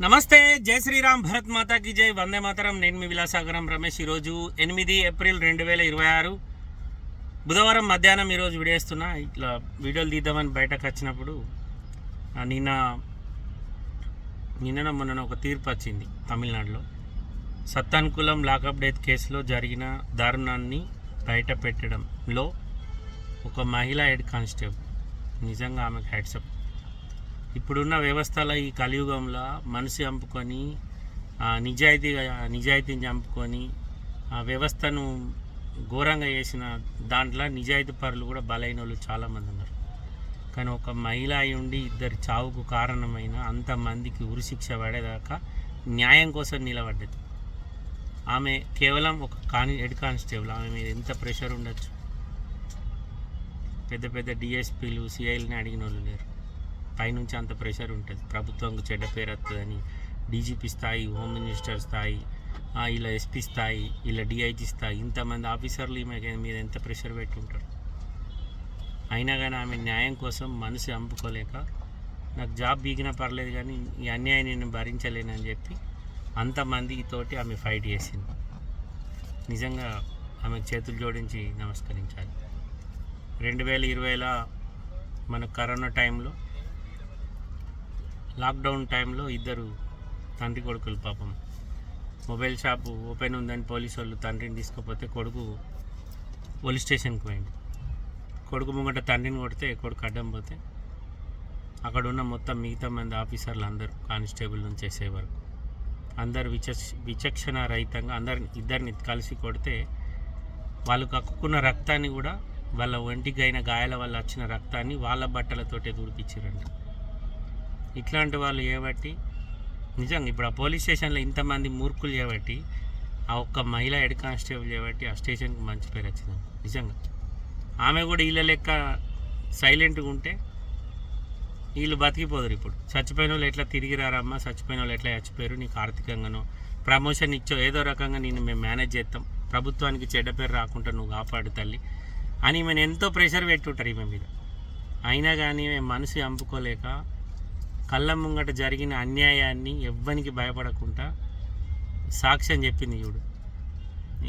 నమస్తే, జై శ్రీరామ్, భరత్ మాతాకి జై, వందే మాతరం. నేను మీ విలాసాగరం రమేష్. ఈరోజు 8 ఏప్రిల్ 2026 బుధవారం మధ్యాహ్నం ఈరోజు వీడియో ఇస్తున్నా. ఇట్లా వీడియోలు తీద్దామని బయటకు వచ్చినప్పుడు నిన్న మొన్న ఒక తీర్పు వచ్చింది తమిళనాడులో. సత్తానుకూలం లాకప్ డెత్ కేసులో జరిగిన దారుణాన్ని బయట పెట్టడంలో ఒక మహిళా హెడ్ కానిస్టేబుల్, నిజంగా ఆమెకు హ్యాట్సప్. ఇప్పుడున్న వ్యవస్థలో ఈ కలియుగంలో మనిషి చంపుకొని నిజాయితీని చంపుకొని ఆ వ్యవస్థను ఘోరంగా చేసిన దాంట్లో నిజాయితీ పరులు కూడా బలైన వాళ్ళు చాలామంది ఉన్నారు. కానీ ఒక మహిళ అయి ఉండి ఇద్దరి చావుకు కారణమైన అంతమందికి ఉరిశిక్ష పడేదాకా న్యాయం కోసం నిలబడ్డది. ఆమె కేవలం ఒక హెడ్ కానిస్టేబుల్. ఆమె మీద ఎంత ప్రెషర్ ఉండొచ్చు. పెద్ద పెద్ద డిఎస్పీలు సిఐలని అడిగిన వాళ్ళు లేరు. పైనుంచి అంత ప్రెషర్ ఉంటుంది. ప్రభుత్వంకు చెడ్డ పేరు వస్తుందని డీజీపీ స్థాయి, హోమ్ మినిస్టర్ స్థాయి, ఇలా ఎస్పీ స్థాయి, ఇలా డిఐజీ స్థాయి, ఇంతమంది ఆఫీసర్లు ఈమె మీద ఎంత ప్రెషర్ పెట్టి ఉంటారు. అయినా కానీ ఆమె న్యాయం కోసం మనసు చంపుకోలేక, నాకు జాబ్ బీగినా పర్లేదు కానీ ఈ అన్యాయాన్ని నేను భరించలేనని చెప్పి అంతమందితోటి ఆమె ఫైట్ చేసింది. నిజంగా ఆమెకు చేతులు జోడించి నమస్కరించాలి. 2020లో మన కరోనా టైంలో, లాక్డౌన్ టైంలో ఇద్దరు తండ్రి కొడుకులు పాపం మొబైల్ షాపు ఓపెన్ ఉందని పోలీసు వాళ్ళు తండ్రిని తీసుకుపోతే కొడుకు పోలీస్ స్టేషన్కి పోయింది. కొడుకు ముంగట తండ్రిని కొడితే కొడుకు అడ్డం పోతే అక్కడ ఉన్న మొత్తం మిగతా మంది ఆఫీసర్లు అందరూ కానిస్టేబుల్ నుంచి చేసే వరకు అందరు విచక్షణ రహితంగా ఇద్దరిని కలిసి కొడితే వాళ్ళు కక్కుకున్న రక్తాన్ని కూడా, వాళ్ళ ఒంటికి అయిన గాయాల వల్ల వచ్చిన రక్తాన్ని వాళ్ళ బట్టలతోటే తుడిపించారంట. ఇట్లాంటి వాళ్ళు చేయబట్టి నిజంగా ఇప్పుడు ఆ పోలీస్ స్టేషన్లో ఇంతమంది మూర్ఖులు చేయబట్టి ఆ ఒక్క మహిళా హెడ్ కానిస్టేబుల్ చేయబట్టి ఆ స్టేషన్కి మంచి పేరు వచ్చింది. నిజంగా ఆమె కూడా వీళ్ళ లెక్క సైలెంట్గా ఉంటే వీళ్ళు బతికిపోదురు. ఇప్పుడు చచ్చిపోయిన వాళ్ళు ఎట్లా తిరిగి రారమ్మా, చచ్చిపోయిన వాళ్ళు ఎట్లా చచ్చిపోయారు, నీకు ఆర్థికంగానో ప్రమోషన్ ఇచ్చో ఏదో రకంగా నేను మేము మేనేజ్ చేస్తాం, ప్రభుత్వానికి చెడ్డ పేరు రాకుండా నువ్వు కాపాడు తల్లి అని ఈమెను ఎంతో ప్రెషర్ పెట్టుంటారు ఈమె మీద. అయినా కానీ మేము మనసు చంపుకోలేక కళ్ళ ముంగట జరిగిన అన్యాయాన్ని ఎవ్వనికి భయపడకుండా సాక్ష్యం చెప్పింది. చూడు,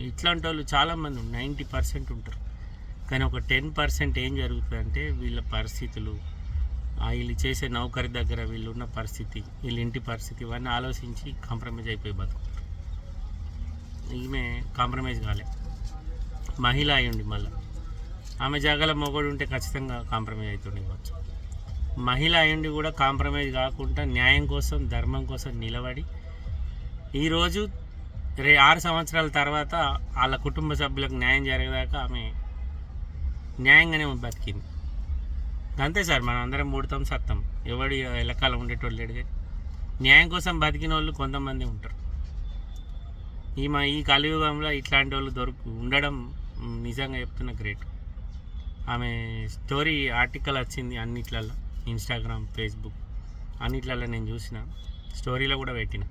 ఇట్లాంటి వాళ్ళు చాలామంది 90% ఉంటారు. కానీ ఒక 10% ఏం జరుగుతుందంటే వీళ్ళ పరిస్థితులు, వీళ్ళు చేసే నౌకరి దగ్గర వీళ్ళు ఉన్న పరిస్థితి, వీళ్ళ ఇంటి పరిస్థితి, ఇవన్నీ ఆలోచించి కాంప్రమైజ్ అయిపోయి బతుకుతారు. ఈమె కాంప్రమైజ్ కాలే, మహిళ అయ్యుండి మళ్ళీ ఆమె జాగాలో మొగోడు ఉంటే ఖచ్చితంగా కాంప్రమైజ్ అవుతుండే కావచ్చు. మహిళ అయ్యుండి కూడా కాంప్రమైజ్ కాకుండా న్యాయం కోసం, ధర్మం కోసం నిలబడి ఈరోజు 6 సంవత్సరాల తర్వాత వాళ్ళ కుటుంబ సభ్యులకు న్యాయం జరిగేదాకా ఆమె న్యాయంగానే బతికింది. అంతే సార్, మనం అందరం పుడతాం సత్తాం, ఎవడు ఎలకాలం ఉండేటోళ్ళు లేడు. కానీ న్యాయం కోసం బతికిన వాళ్ళు కొంతమంది ఉంటారు. ఈ కలియుగంలో ఇట్లాంటి వాళ్ళు ఉండడం నిజంగా చెప్తున్న గ్రేట్. ఆమె స్టోరీ ఆర్టికల్ వచ్చింది అన్నిట్లలో, ఇన్స్టాగ్రామ్, ఫేస్బుక్ అన్నిట్లలో నేను చూసిన, స్టోరీలో కూడా పెట్టిన.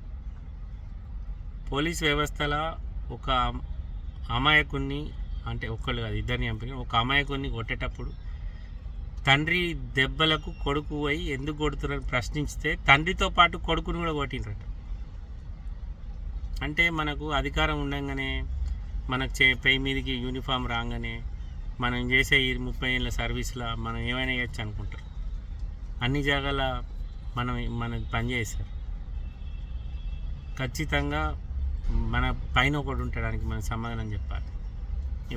పోలీస్ వ్యవస్థలో ఒక అమాయకుడిని, అంటే ఒక్కళ్ళు కాదు ఇద్దరిని చంపిన, ఒక అమాయకుడిని కొట్టేటప్పుడు తండ్రి దెబ్బలకు కొడుకు పోయి ఎందుకు కొడుతున్నారని ప్రశ్నించితే తండ్రితో పాటు కొడుకుని కూడా కొట్టినరట. అంటే మనకు అధికారం ఉండగానే, మనకు పై మీదకి యూనిఫామ్ రాగానే, మనం చేసే ఈ 30 ఏళ్ళ సర్వీస్లో మనం ఏమైనా చేయొచ్చు అనుకుంటారు. అన్ని జాగాల మన పని చేస్తారు. ఖచ్చితంగా మన పైన ఒకటి ఉండడానికి మనం సమాధానం చెప్పాలి.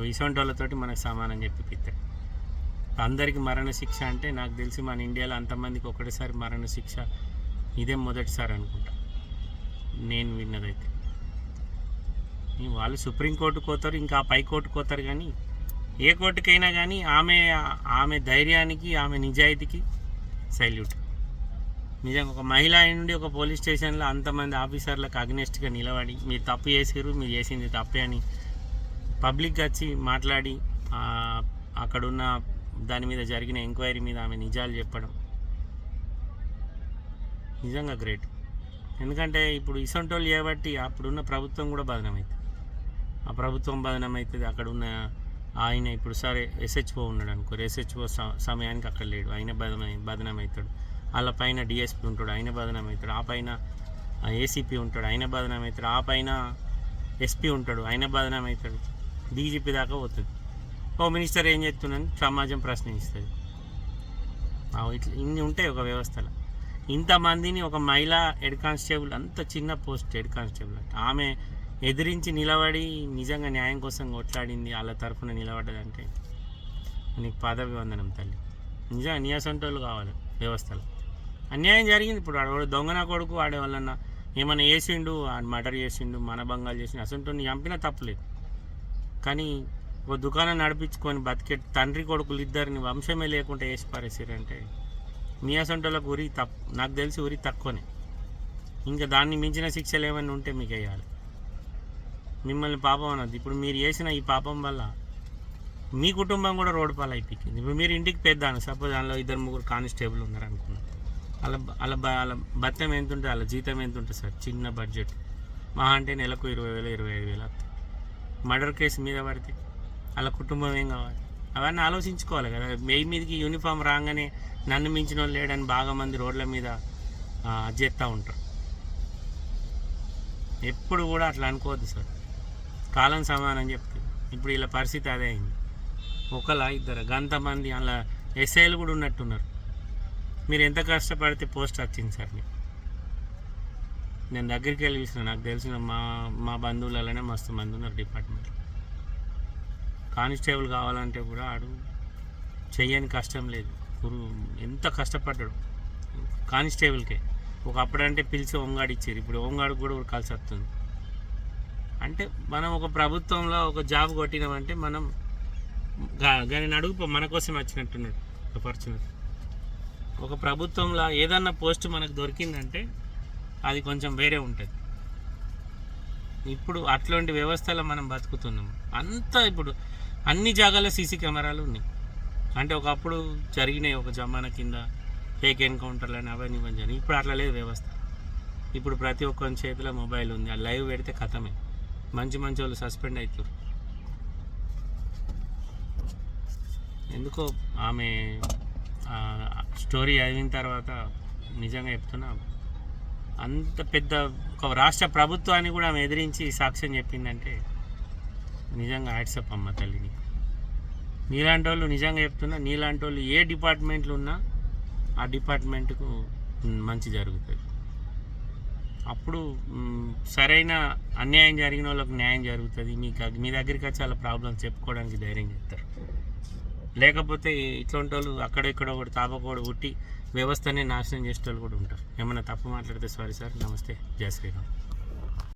ఇటువంటి వాళ్ళతోటి మనకు సమాధానం చెప్పిస్తాడు. అందరికీ మరణ శిక్ష అంటే నాకు తెలిసి మన ఇండియాలో అంతమందికి ఒకటేసారి మరణ శిక్ష ఇదే మొదటిసారి అనుకుంటా నేను విన్నదైతే. వాళ్ళు సుప్రీంకోర్టుకు పోతారు, ఇంకా పై కోర్టుకు పోతారు. కానీ ఏ కోర్టుకైనా కానీ ఆమె ధైర్యానికి, ఆమె నిజాయితీకి సైల్యూట్. నిజంగా ఒక మహిళ నుండి ఒక పోలీస్ స్టేషన్లో అంతమంది ఆఫీసర్లకు అగ్నెస్ట్గా నిలబడి మీరు తప్పు చేసారు, మీరు చేసింది తప్పే అని పబ్లిక్గా వచ్చి మాట్లాడి అక్కడున్న దాని మీద జరిగిన ఎంక్వైరీ మీద ఆమె నిజాలు చెప్పడం నిజంగా గ్రేట్. ఎందుకంటే ఇప్పుడు ఇసొంటోళ్ళు చేయబట్టి అప్పుడున్న ప్రభుత్వం కూడా బదనమవుతుంది. ఆ ప్రభుత్వం బదనమవుతుంది. అక్కడ ఉన్న ఆయన ఇప్పుడు సరే ఎస్హెచ్ఓ ఉన్నాడు అనుకో, ఎస్హెచ్ఓ సమయానికి అక్కడ లేడు, ఆయన బదనం అవుతాడు. వాళ్ళ పైన డిఎస్పీ ఉంటాడు, ఆయన బదనం అవుతాడు. ఆ పైన ఏసీపీ ఉంటాడు, ఆయన బదనాం అవుతాడు, ఆ పైన ఎస్పీ ఉంటాడు, ఆయన బదనాం అవుతాడు, డీజీపీ దాకా పోతుంది. హోమ్ మినిస్టర్ ఏం చేస్తున్నాను సమాజం ప్రశ్నిస్తుంది. ఇట్లా ఇన్ని ఉంటాయి ఒక వ్యవస్థలో. ఇంతమందిని ఒక మహిళా హెడ్ కానిస్టేబుల్, అంత చిన్న పోస్ట్ హెడ్ కానిస్టేబుల్ అంటే, ఆమె ఎదిరించి నిలబడి నిజంగా న్యాయం కోసం కొట్లాడింది, వాళ్ళ తరఫున నిలబడ్డదంటే నీకు పదవి వందనం తల్లి. నిజంగా నియాసంటోళ్ళు కావాలి వ్యవస్థలో. అన్యాయం జరిగింది. ఇప్పుడు వాడు దొంగన కొడుకు వాడే వలన ఏమైనా వేసిండు, మర్డర్ చేసిండు, మనభంగాలు చేసిండు, అసలు చంపినా తప్పులేదు. కానీ ఒక దుకాణం నడిపించుకొని బతికే తండ్రి కొడుకులు ఇద్దరిని వంశమే లేకుండా వేసి పారేసారంటే మీ అసంటోళ్ళకు ఉరి నాకు తెలిసి ఉరి తక్కువనే. ఇంకా దాన్ని మించిన శిక్షలు ఏమైనా ఉంటే మీకు వేయాలి. మిమ్మల్ని పాపం అన్నది. ఇప్పుడు మీరు చేసిన ఈ పాపం వల్ల మీ కుటుంబం కూడా రోడ్డు పాలు అయిపోయింది. ఇప్పుడు మీరు ఇంటికి పెద్దాను, సపోజ్ దానిలో 2-3 కానిస్టేబుల్ ఉన్నారు అనుకున్నాను. వాళ్ళ బత్తం ఎంత ఉంటుంది, వాళ్ళ జీతం ఎంత ఉంటుంది సార్? చిన్న బడ్జెట్ మహా అంటే నెలకు 20,000 25,000. మర్డర్ కేసు మీద పడితే వాళ్ళ కుటుంబం ఏం కావాలి? అవన్నీ ఆలోచించుకోవాలి కదా. మీదికి యూనిఫామ్ రాగానే నన్ను మించిన వాళ్ళు లేడని బాగా మంది రోడ్ల మీద చేస్తూ ఉంటారు. ఎప్పుడు కూడా అట్లా అనుకోవద్దు సార్. కాలం సమానం చెప్తుంది. ఇప్పుడు వీళ్ళ పరిస్థితి అదే అయింది. ఒకలా ఇద్దరు గంతమంది అలా ఎస్ఐలు కూడా ఉన్నట్టున్నారు. మీరు ఎంత కష్టపడితే పోస్ట్ వచ్చింది సార్ మీకు. నేను దగ్గరికి వెళ్ళి చూసిన, నాకు తెలిసిన మా బంధువులలోనే మస్తు మంది ఉన్నారు డిపార్ట్మెంట్లో. కానిస్టేబుల్ కావాలంటే కూడా ఆడు చెయ్యని కష్టం లేదు. ఎంత కష్టపడ్డాడు కానిస్టేబుల్కే. ఒకప్పుడంటే పిలిచి హోంగార్డ్ ఇచ్చారు, ఇప్పుడు హోంగార్డ్ కూడా కలిసి వస్తుంది. అంటే మనం ఒక ప్రభుత్వంలో ఒక జాబ్ కొట్టినామంటే మనం కానీ అడుగు మన కోసం వచ్చినట్టున్నాడు ఆపర్చునిటీ. ఒక ప్రభుత్వంలో ఏదన్నా పోస్ట్ మనకు దొరికిందంటే అది కొంచెం వేరే ఉంటుంది. ఇప్పుడు అట్లాంటి వ్యవస్థలో మనం బతుకుతున్నాము. అంతా ఇప్పుడు అన్ని జాగాల్లో సీసీ కెమెరాలు ఉన్నాయి. అంటే ఒకప్పుడు జరిగినాయి ఒక జమానా కింద ఫేక్ ఎన్కౌంటర్లు అని అవన్నీ ఇవ్వని. ఇప్పుడు అట్లా లేదు వ్యవస్థ. ఇప్పుడు ప్రతి ఒక్కరి చేతిలో మొబైల్ ఉంది. ఆ లైవ్ పెడితే కథమే. మంచి వాళ్ళు సస్పెండ్ అవుతారు. ఎందుకో ఆమె స్టోరీ అయిన తర్వాత నిజంగా చెప్తున్నా, అంత పెద్ద ఒక రాష్ట్ర ప్రభుత్వాన్ని కూడా ఆమె ఎదిరించి సాక్ష్యం చెప్పిందంటే నిజంగా హ్యాట్సప్ అమ్మ తల్లిని. నీలాంటి వాళ్ళు నిజంగా చెప్తున్నా, నీలాంటి వాళ్ళు ఏ డిపార్ట్మెంట్లు ఉన్నా ఆ డిపార్ట్మెంట్కు మంచి జరుగుతుంది. అప్పుడు సరైన అన్యాయం జరిగిన వాళ్ళకు న్యాయం జరుగుతుంది. మీ దగ్గరికి వచ్చి వాళ్ళ ప్రాబ్లమ్స్ చెప్పుకోవడానికి ధైర్యం చేస్తారు. లేకపోతే ఇట్లాంటి వాళ్ళు అక్కడెక్కడ ఒకటి తాపకోడు పుట్టి వ్యవస్థనే నాశనం చేసే వాళ్ళు కూడా ఉంటారు. ఏమైనా తప్పు మాట్లాడితే సారీ సార్, నమస్తే, జై శ్రీరామ్.